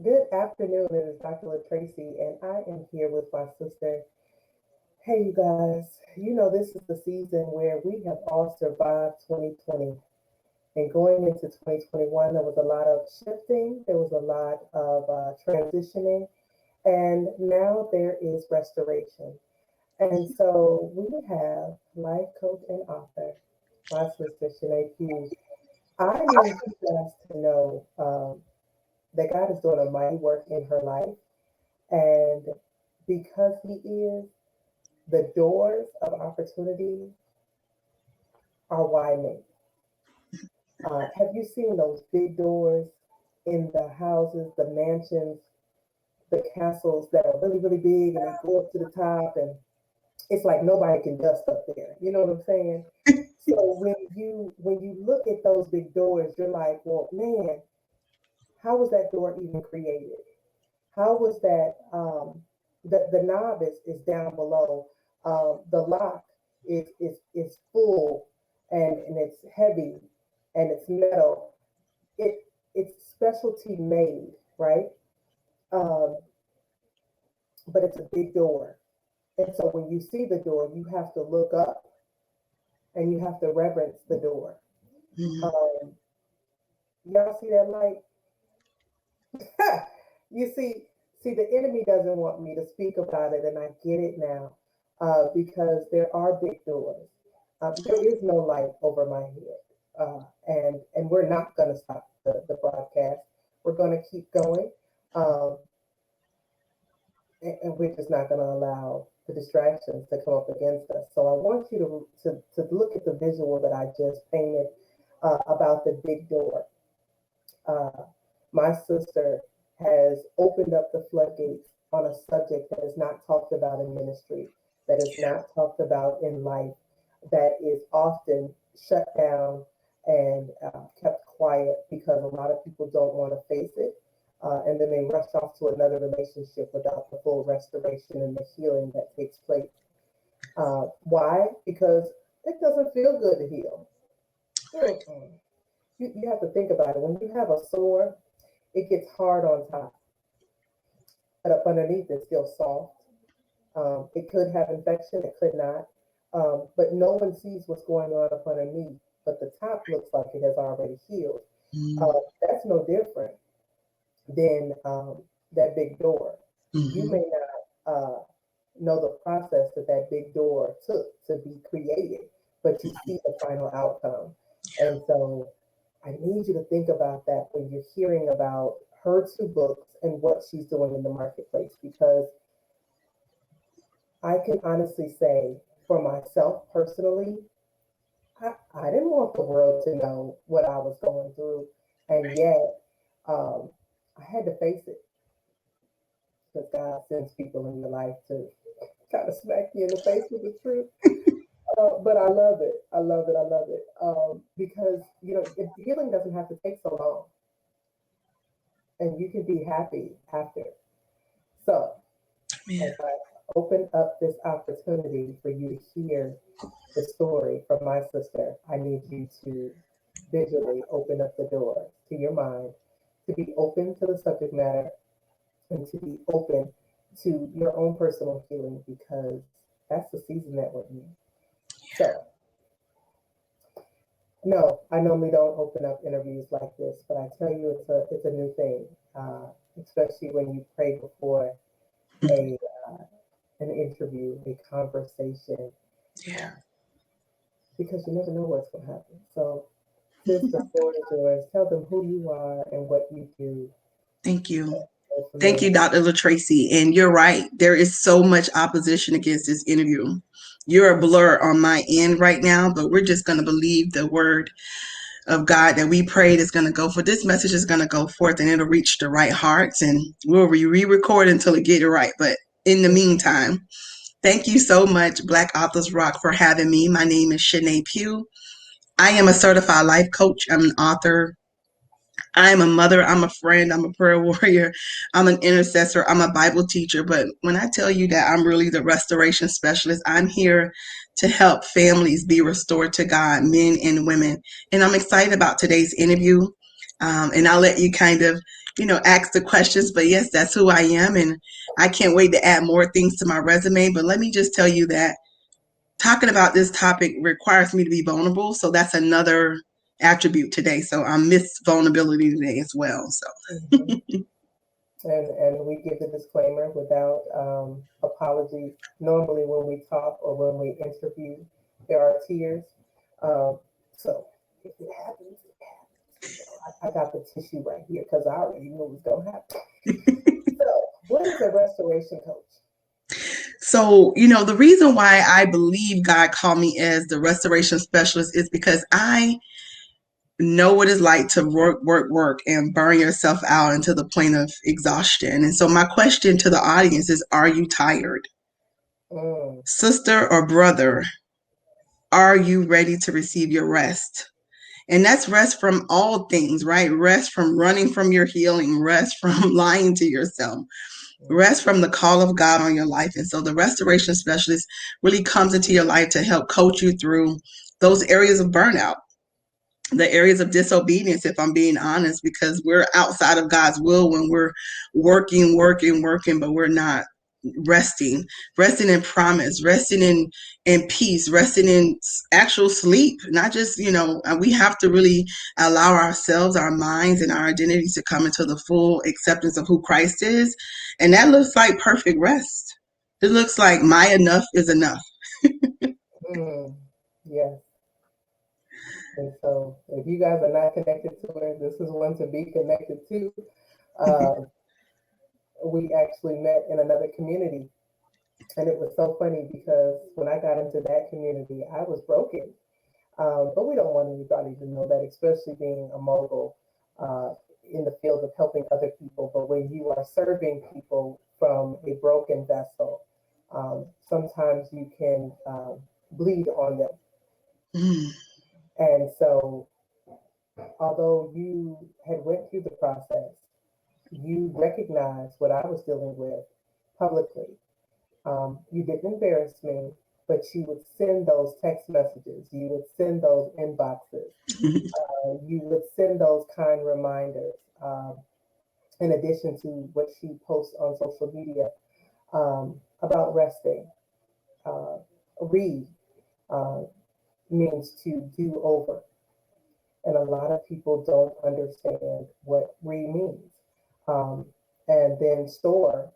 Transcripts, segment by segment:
Good afternoon. It is Dr. LaTracey, and I am here with my sister. Hey, you guys, this is the season where we have all survived 2020. And going into 2021, there was a lot of shifting, there was a lot of transitioning, and now there is restoration. And so we have life coach and author, my sister, Shanay Pugh. I need you guys to know that God is doing a mighty work in her life. And because He is, the doors of opportunity are widening. Have you seen those big doors in the houses, the mansions, the castles that are really, really big and they go up to the top and it's like nobody can dust up there. You know what I'm saying? So when you look at those big doors, you're like, well, man, how was that door even created? How was that? The knob is down below. The lock is full and it's heavy and it's metal. It's specialty made, right? Um, but it's a big door. And so when you see the door, you have to look up and you have to reverence the door. Mhm. Um, y'all see that light? you see, the enemy doesn't want me to speak about it, and I get it now, because there are big doors. There is no light over my head, and we're not going to stop the broadcast. We're going to keep going, um, and we're just not going to allow the distractions to come up against us. So I want you to look at the visual that I just painted about the big door. Uh, my sister has opened up the floodgates on a subject that is not talked about in ministry, that is not talked about in life, that is often shut down and kept quiet because a lot of people don't want to face it. And then they rush off to another relationship without the full restoration and the healing that takes place. Why? Because it doesn't feel good to heal. Mm-mm. You have to think about it. When you have a sore, it gets hard on top, but up underneath it's still soft. It could have infection, it could not. But no one sees what's going on up underneath, but the top looks like it has already healed. Mhm. That's no different than that big door. You Mhm. may not know the process that that big door took to be created, but you see the final outcome. And so I need you to think about that when you're hearing about her two books and what she's doing in the marketplace, because I can honestly say for myself personally, I didn't want the world to know what I was going through. And yet, um, I had to face it because God sends people in your life to kind of smack you in the face with the truth. But I love it. I love it. I love it. Because, healing doesn't have to take so long and you can be happy after. So, Yeah. as I open up this opportunity for you to hear the story from my sister, I need you to visually open up the door to your mind, to be open to the subject matter, and to be open to your own personal healing because that's the season that we're in. So, no, I normally don't open up interviews like this, but I tell you, it's a new thing, especially when you pray before a an interview, a conversation, uh, Yeah. because you never know what's going to happen. So, sis, the floor is yours. Tell them who you are and what you do. Thank you. Go from Thank there. you, Dr. LaTracey. And you're right. There is so much opposition against this interview. You're a blur on my end right now, but we're just going to believe the word of God that we prayed is going to go for. This message is going to go forth and it'll reach the right hearts and we'll re-record until it get it right. But in the meantime, thank you so much, Black Authors Rock, for having me. My name is Shanay Pugh. I am a certified life coach. I'm an author. I'm a mother. I'm a friend. I'm a prayer warrior. I'm an intercessor. I'm a Bible teacher. But when I tell you that I'm really the restoration specialist, I'm here to help families be restored to God, men and women. And I'm excited about today's interview. And I'll let you kind of, ask the questions. But yes, that's who I am. And I can't wait to add more things to my resume. But let me just tell you that talking about this topic requires me to be vulnerable. So that's another attribute today. So I miss vulnerability today as well. So Mhm. And we give the disclaimer without apologies. Normally, when we talk or when we interview, there are tears. Um, so if it happens, it happens. I got the tissue right here because I already knew it was going to happen. So, what is a restoration coach? So, the reason why I believe God called me as the restoration specialist is because I know what it's like to work, and burn yourself out into the point of exhaustion. And so, my question to the audience is, are you tired? Mm, Sister or brother, are you ready to receive your rest? And that's rest from all things, right? Rest from running from your healing, rest from lying to yourself, mm, rest from the call of God on your life. And so the restoration specialist really comes into your life to help coach you through those areas of burnout, the areas of disobedience, if I'm being honest, because we're outside of God's will when we're working, but we're not resting in promise, resting in peace, resting in actual sleep. Not just, we have to really allow ourselves, our minds, and our identities to come into the full acceptance of who Christ is. And that looks like perfect rest. It looks like my enough is enough. mm. Yes. And so, if you guys are not connected to her, this is one to be connected to. Uh, we actually met in another community. And it was so funny because when I got into that community, I was broken. But we don't want anybody to know that, especially being a mogul uh, in the field of helping other people. But when you are serving people from a broken vessel, sometimes you can bleed on them. Mm. And so, although you had went through the process, you recognized what I was dealing with publicly. You didn't embarrass me, but you would send those text messages, you would send those inboxes, you would send those kind reminders, in addition to what she posts on social media about resting. Uh, read uh, means to do over, and a lot of people don't understand what read means. Um, and then store,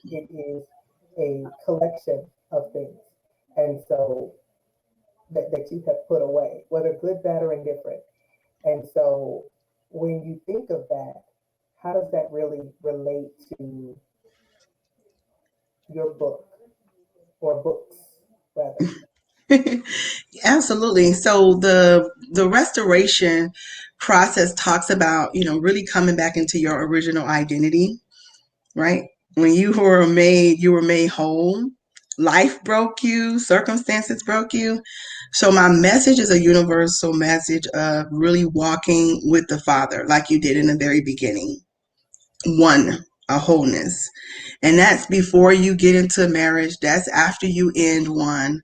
it is a collection of things. And so that you have put away, whether good, bad, or indifferent. And so when you think of that, how does that really relate to your book or books, rather? Absolutely. So the restoration process talks about, really coming back into your original identity, right? When you were made whole. Life broke you, circumstances broke you. So my message is a universal message of really walking with the Father, like you did in the very beginning. One, a wholeness. And that's before you get into marriage. That's after you end one.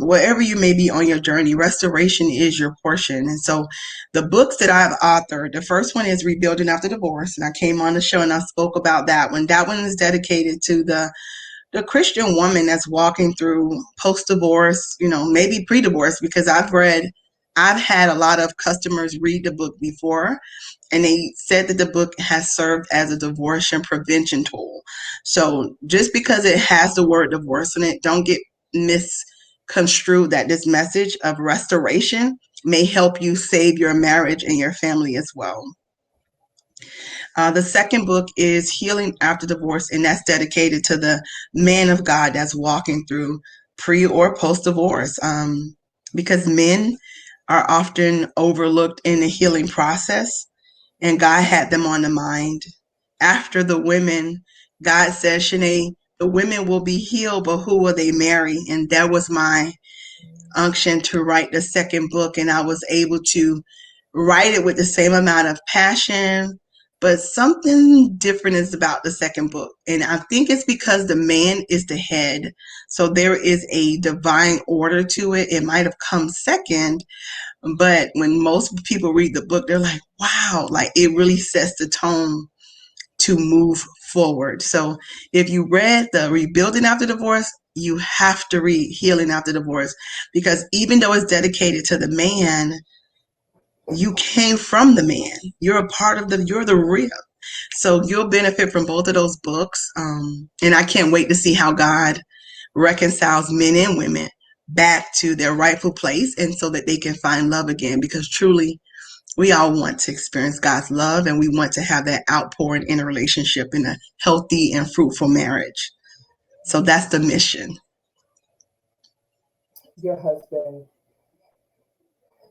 Wherever you may be on your journey, restoration is your portion. And so the books that I've authored, the first one is Rebuilding After Divorce. And I came on the show and I spoke about that one. That one is dedicated to the Christian woman that's walking through post-divorce, maybe pre-divorce, because I've had a lot of customers read the book before, and they said that the book has served as a divorce and prevention tool. So just because it has the word divorce in it, don't get misconstrued that this message of restoration may help you save your marriage and your family as well. The second book is Healing After Divorce, and that's dedicated to the man of God that's walking through pre or post divorce. Because men are often overlooked in the healing process, and God had them on the mind. After the women, God says, Shanay, the women will be healed, but who will they marry? And that was my unction to write the second book, and I was able to write it with the same amount of passion, but something different is about the second book. And I think it's because the man is the head, so there is a divine order to it. It might have come second, But when most people read the book, they're like, wow, like it really sets the tone to move forward. So if you read the Rebuilding After Divorce, you have to read Healing After Divorce, because even though it's dedicated to the man, you came from the man. You're a part of you're the real. So you'll benefit from both of those books. And I can't wait to see how God reconciles men and women back to their rightful place, and so that they can find love again, because truly we all want to experience God's love, and we want to have that outpouring in a relationship, in a healthy and fruitful marriage. So that's the mission. Your husband,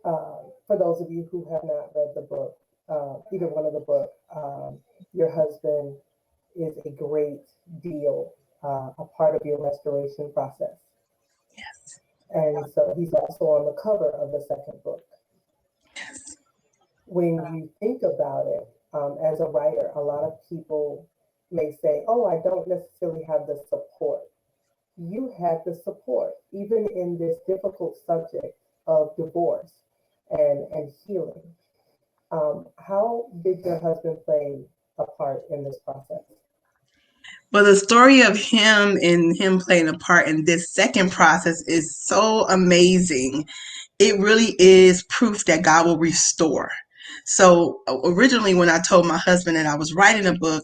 for those of you who have not read the book, either one of the book, your husband is a great deal, a part of your restoration process. Yes. And so he's also on the cover of the second book. Yes. When you think about it, as a writer, a lot of people may say, oh, I don't necessarily have the support. You had the support, even in this difficult subject of divorce and healing. How did your husband play a part in this process? Well, the story of him and him playing a part in this second process is so amazing. It really is proof that God will restore. So originally, when I told my husband that I was writing a book,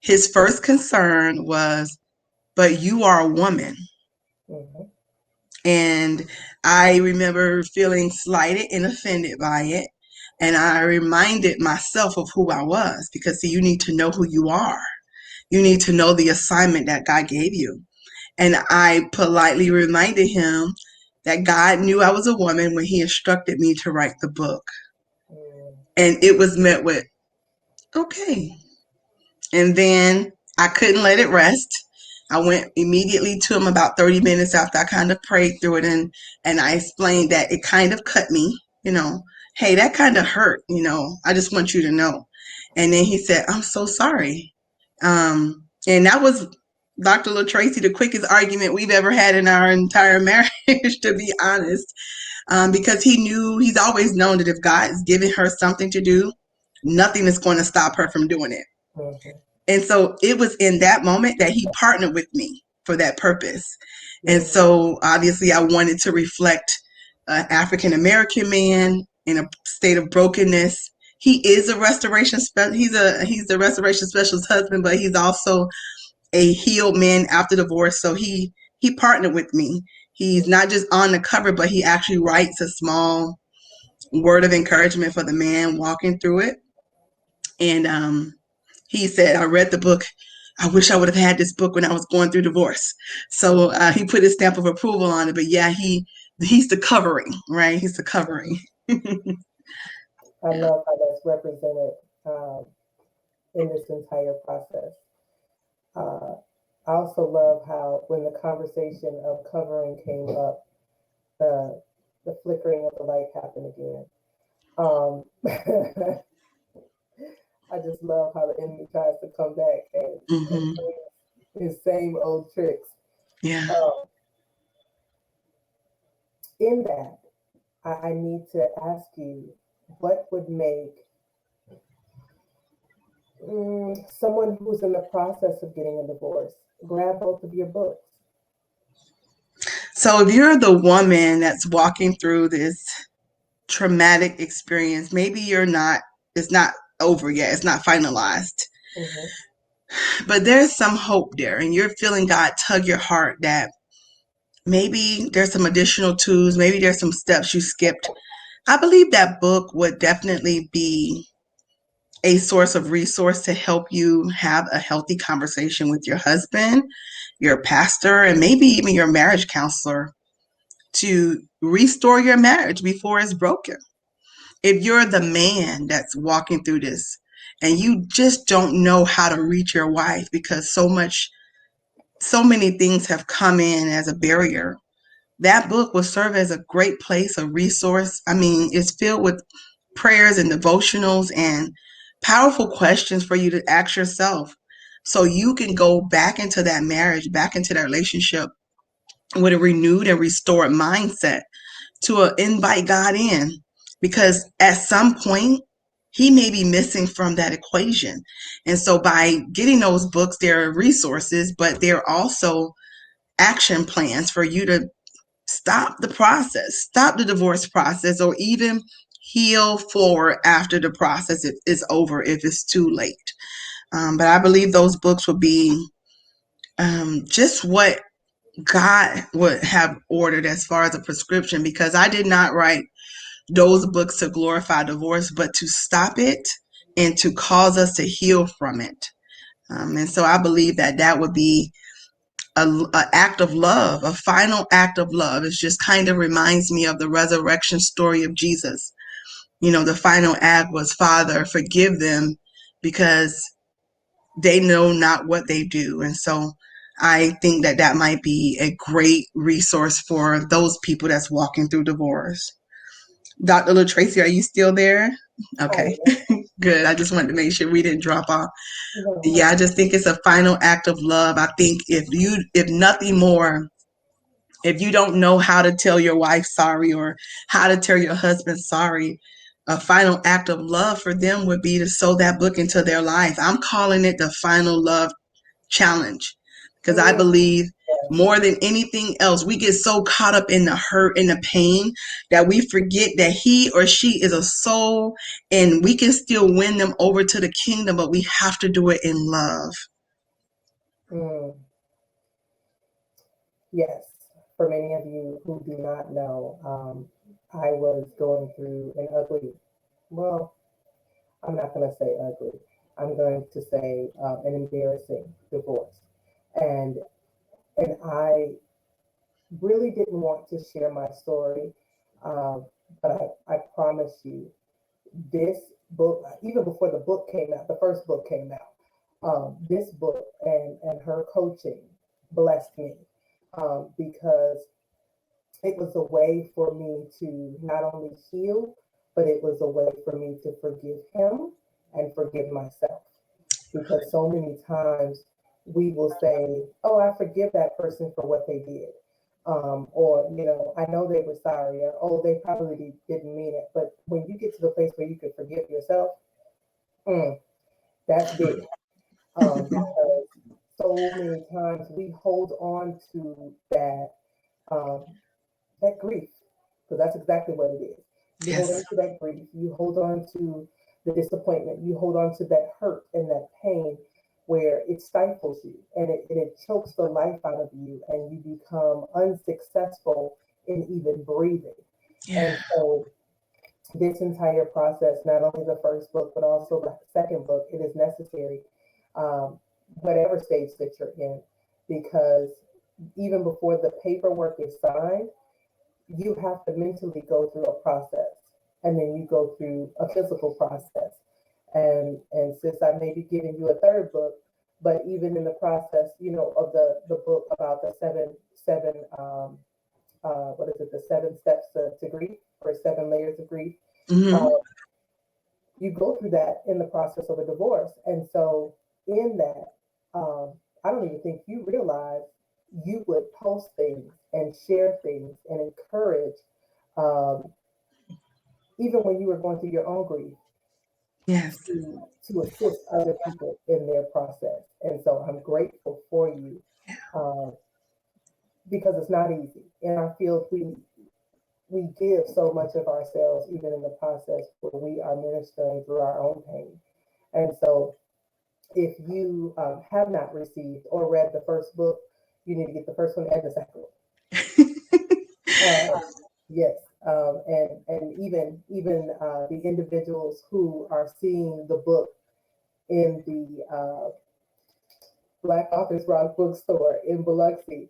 his first concern was, but you are a woman. Mm-hmm. And I remember feeling slighted and offended by it. And I reminded myself of who I was, because see, you need to know who you are. You need to know the assignment that God gave you. And I politely reminded him that God knew I was a woman when he instructed me to write the book. Mm. And it was met with, okay. And then I couldn't let it rest. I went immediately to him about 30 minutes after I kind of prayed through it, and I explained that it kind of cut me, hey, that kind of hurt, I just want you to know. And then he said, I'm so sorry. And that was, Dr. LaTracey, the quickest argument we've ever had in our entire marriage, to be honest, because he's always known that if God's given her something to do, nothing is going to stop her from doing it. Mm-hmm. And so it was in that moment that he partnered with me for that purpose. And Mm-hmm. so obviously I wanted to reflect an African American man in a state of brokenness. He is a restoration he's the restoration specialist husband, but he's also a healed man after divorce. So he partnered with me. He's not just on the cover, but he actually writes a small word of encouragement for the man walking through it. And he said, I read the book. I wish I would have had this book when I was going through divorce. So he put his stamp of approval on it. But yeah, he's the covering, right? He's the covering. I love how that's represented in this entire process. Uh, I also love how when the conversation of covering came up, the the flickering of the light happened again. Um, I just love how the enemy tries to come back and Mm-hmm. play his same old tricks. Yeah. Um, in that, I need to ask you, what would make someone who's in the process of getting a divorce grab both of your books? So if you're the woman that's walking through this traumatic experience, maybe it's not over yet, it's not finalized, Mm-hmm. but there's some hope there, and you're feeling God tug your heart that maybe there's some additional tools, maybe there's some steps you skipped. I believe that book would definitely be a source of resource to help you have a healthy conversation with your husband, your pastor, and maybe even your marriage counselor to restore your marriage before it's broken. If you're the man that's walking through this and you just don't know how to reach your wife because so many things have come in as a barrier, that book will serve as a great place, a resource. I mean, it's filled with prayers and devotionals and powerful questions for you to ask yourself, so you can go back into that marriage, back into that relationship with a renewed and restored mindset to invite God in. because at some point he may be missing from that equation. And so by getting those books, there are resources, but there are also action plans for you to stop the process, stop the divorce process, or even heal forward after the process is over if it's too late. But I believe those books will be just what God would have ordered as far as a prescription, because I did not write those books to glorify divorce, but to stop it and to cause us to heal from it. And so I believe that that would be a act of love, a final act of love. It just kind of reminds me of the resurrection story of Jesus. You know, the final act was, Father, forgive them because they know not what they do. And so I think that that might be a great resource for those people that's walking through divorce. Dr. LaTracey, are you still there? Okay, good. I just wanted to make sure we didn't drop off. Yeah, I just think it's a final act of love. I think if nothing more, if you don't know how to tell your wife sorry or how to tell your husband sorry, a final act of love for them would be to sow that book into their life. I'm calling it the final love challenge, because I believe more than anything else, we get so caught up in the hurt and the pain that we forget that he or she is a soul, and we can still win them over to the kingdom, but we have to do it in love. Yes, for many of you who do not know, I was going through an ugly, well, I'm not going to say ugly. I'm going to say an embarrassing divorce. And I really didn't want to share my story, but I promise you, this book, even before the book came out, the first book came out, this book and her coaching blessed me because it was a way for me to not only heal, but it was a way for me to forgive him and forgive myself. Because so many times we will say, oh, I forgive that person for what they did. Or, I know they were sorry, or, oh, they probably didn't mean it. But when you get to the place where you can forgive yourself, that's big. Because so many times we hold on to um, that grief, because that's exactly what it is. You hold on Yes. to that grief, you hold on to the disappointment, you hold on to that hurt and that pain where it stifles you and it chokes the life out of you and you become unsuccessful in even breathing. Yeah. And so this entire process, not only the first book, but also the second book, it is necessary, um, whatever stage that you're in, because even before the paperwork is signed, you have to mentally go through a process, and then you go through a physical process. And since I may be giving you a third book, but even in the process, of the book about the seven what is it, the 7 steps to grief, or 7 layers of grief, uh, Mm-hmm. you go through that in the process of a divorce. And so in that, I don't even think you realize you would post things and share things and encourage, um, even when you were going through your own grief, Yes. to assist other people in their process. And so I'm grateful for you, uh, because it's not easy. In our field, we give so much of ourselves, even in the process where we are ministering through our own pain. And so if you have not received or read the first book, you need to get the first one and the second one. Yes, and even the individuals who are seeing the book in the Black Authors Rock bookstore in Biloxi,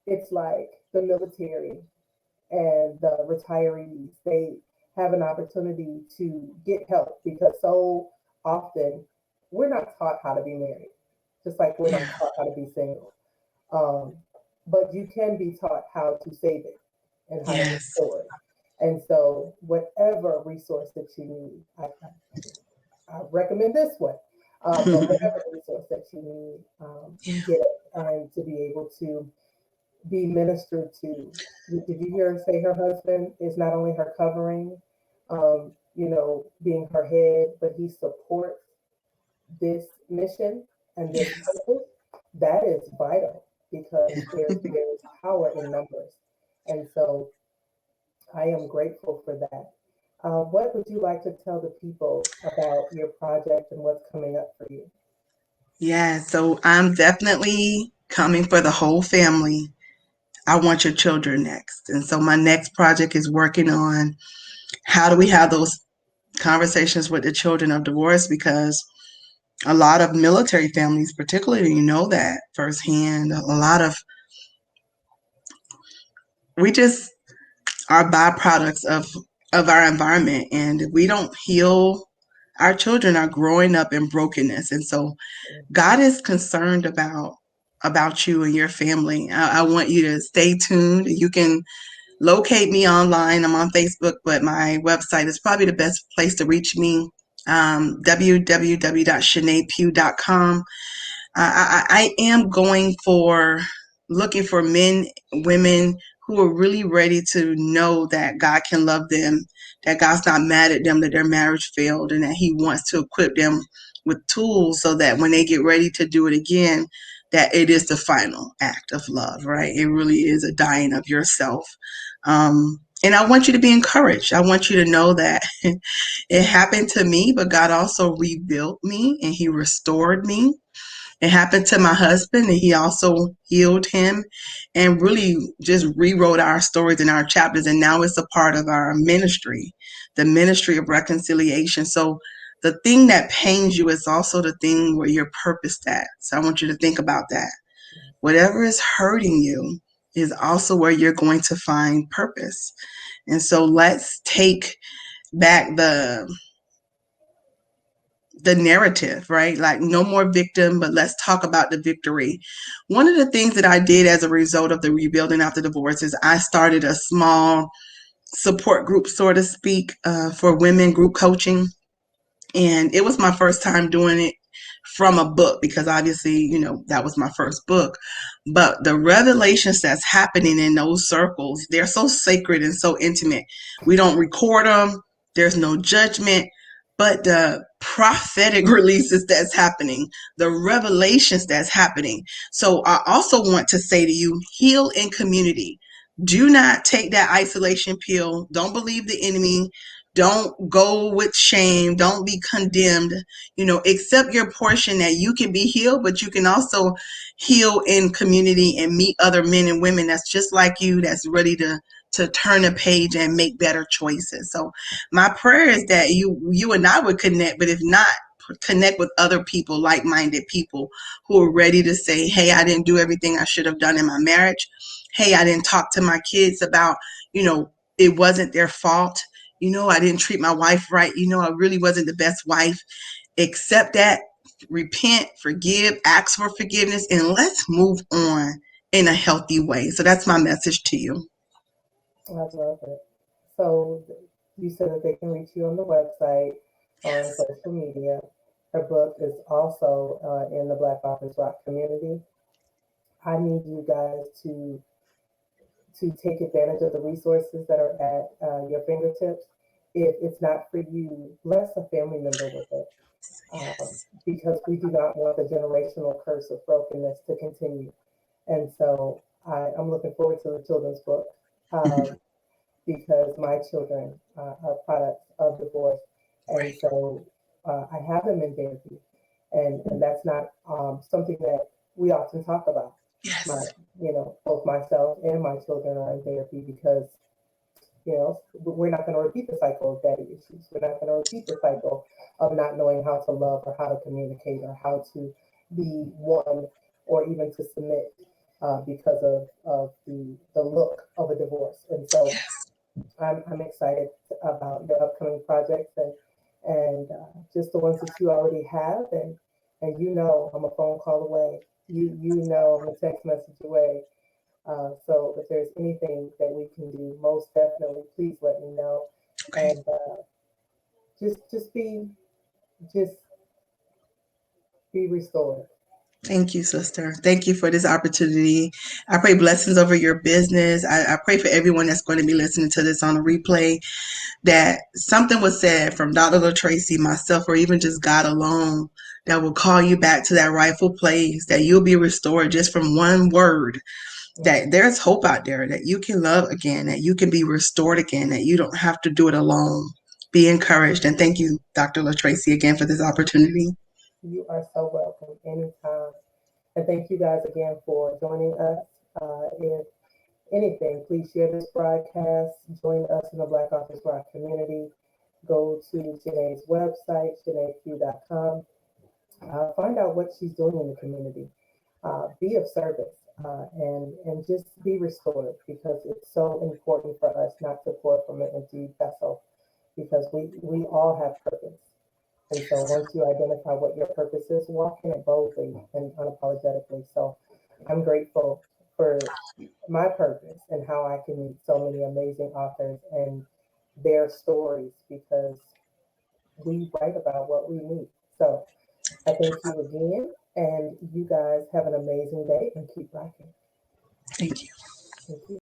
it's like the military and the retirees. They have an opportunity to get help, because so often we're not taught how to be married, just like we're not Yeah. taught how to be single. Um, but you can be taught how to save it and how to Yes. restore it. And so, whatever resource that you need, I recommend this one. But whatever resource that you need, Yeah. get it, and to be able to be ministered to. Did you hear her say her husband is not only her covering, being her head, but he supports this mission and this Yes. purpose. That is vital because there's power in numbers. And so I am grateful for that. What would you like to tell the people about your project and what's coming up for you? Yeah, so I'm definitely coming for the whole family. I want your children next. And so my next project is working on how do we have those conversations with the children of divorce, because a lot of military families, particularly, you know that firsthand, a lot of we just are byproducts of our environment, and if we don't heal, our children are growing up in brokenness. And so God is concerned about you and your family. I want you to stay tuned. You can locate me online. I'm on Facebook, but my website is probably the best place to reach me. www.shanaypugh.com. I am looking for men, women who are really ready to know that God can love them, that God's not mad at them, that their marriage failed, and that He wants to equip them with tools so that when they get ready to do it again, that it is the final act of love, right? It really is a dying of yourself. And I want you to be encouraged. I want you to know that it happened to me, but God also rebuilt me and He restored me. It happened to my husband, and he also healed him and really just rewrote our stories and our chapters. And now it's a part of our ministry, the ministry of reconciliation. So the thing that pains you is also the thing where you're purposed at. So I want you to think about that. Whatever is hurting you is also where you're going to find purpose. And so let's take back the narrative, right? Like no more victim, but let's talk about the victory. One of the things that I did as a result of the rebuilding after divorce is I started a small support group, so to speak, for women, group coaching. And it was my first time doing it from a book because obviously, that was my first book. But the revelations that's happening in those circles, they're so sacred and so intimate. We don't record them, there's no judgment, but the prophetic releases that's happening, the revelations that's happening. So I also want to say to you, heal in community. Do not take that isolation pill. Don't believe the enemy. Don't go with shame. Don't be condemned. Accept your portion that you can be healed, but you can also heal in community and meet other men and women that's just like you, that's ready to turn a page and make better choices. So my prayer is that you and I would connect, but if not, connect with other people, like-minded people who are ready to say, hey, I didn't do everything I should have done in my marriage. Hey, I didn't talk to my kids about, it wasn't their fault. I didn't treat my wife right. I really wasn't the best wife. Accept that, repent, forgive, ask for forgiveness, and let's move on in a healthy way. So that's my message to you. I love it. So you said that they can reach you on the website, on Yes. social media. Her book is also in the Black Authors Rock community. I need you guys to take advantage of the resources that are at your fingertips. If it's not for you, bless a family member with it, because we do not want the generational curse of brokenness to continue. And so I'm looking forward to the children's book, um, because my children are products of divorce. And Right. so I have them in therapy. And that's not something that we often talk about. My, Yes. both myself and my children are in therapy because, we're not going to repeat the cycle of daddy issues. We're not going to repeat the cycle of not knowing how to love or how to communicate or how to be one or even to submit because of the look of a divorce. And so Yes. I'm excited about your upcoming projects and just the ones that you already have, and I'm a phone call away. I'm a text message away. So if there's anything that we can do, most definitely, please let me know. Okay. And just just be restored. Thank you, sister. Thank you for this opportunity. I pray blessings over your business. I pray for everyone that's going to be listening to this on a replay that something was said from Dr. LaTracey, myself, or even just God alone that will call you back to that rightful place, that you'll be restored just from one word, that there's hope out there, that you can love again, that you can be restored again, that you don't have to do it alone. Be encouraged. And thank you, Dr. LaTracey, again for this opportunity. You are so welcome anytime. And thank you guys again for joining us. If anything, please share this broadcast. Join us in the Black Authors Rock community. Go to Shanay's website, shanaypugh.com. Find out what she's doing in the community. Be of service and just be restored, because it's so important for us not to pour from an empty vessel, because we all have purpose. And so once you identify what your purpose is, walk in it boldly and unapologetically. So I'm grateful for my purpose and how I can meet so many amazing authors and their stories, because we write about what we meet. So I thank you again, and you guys have an amazing day and keep rocking. Thank you. Thank you.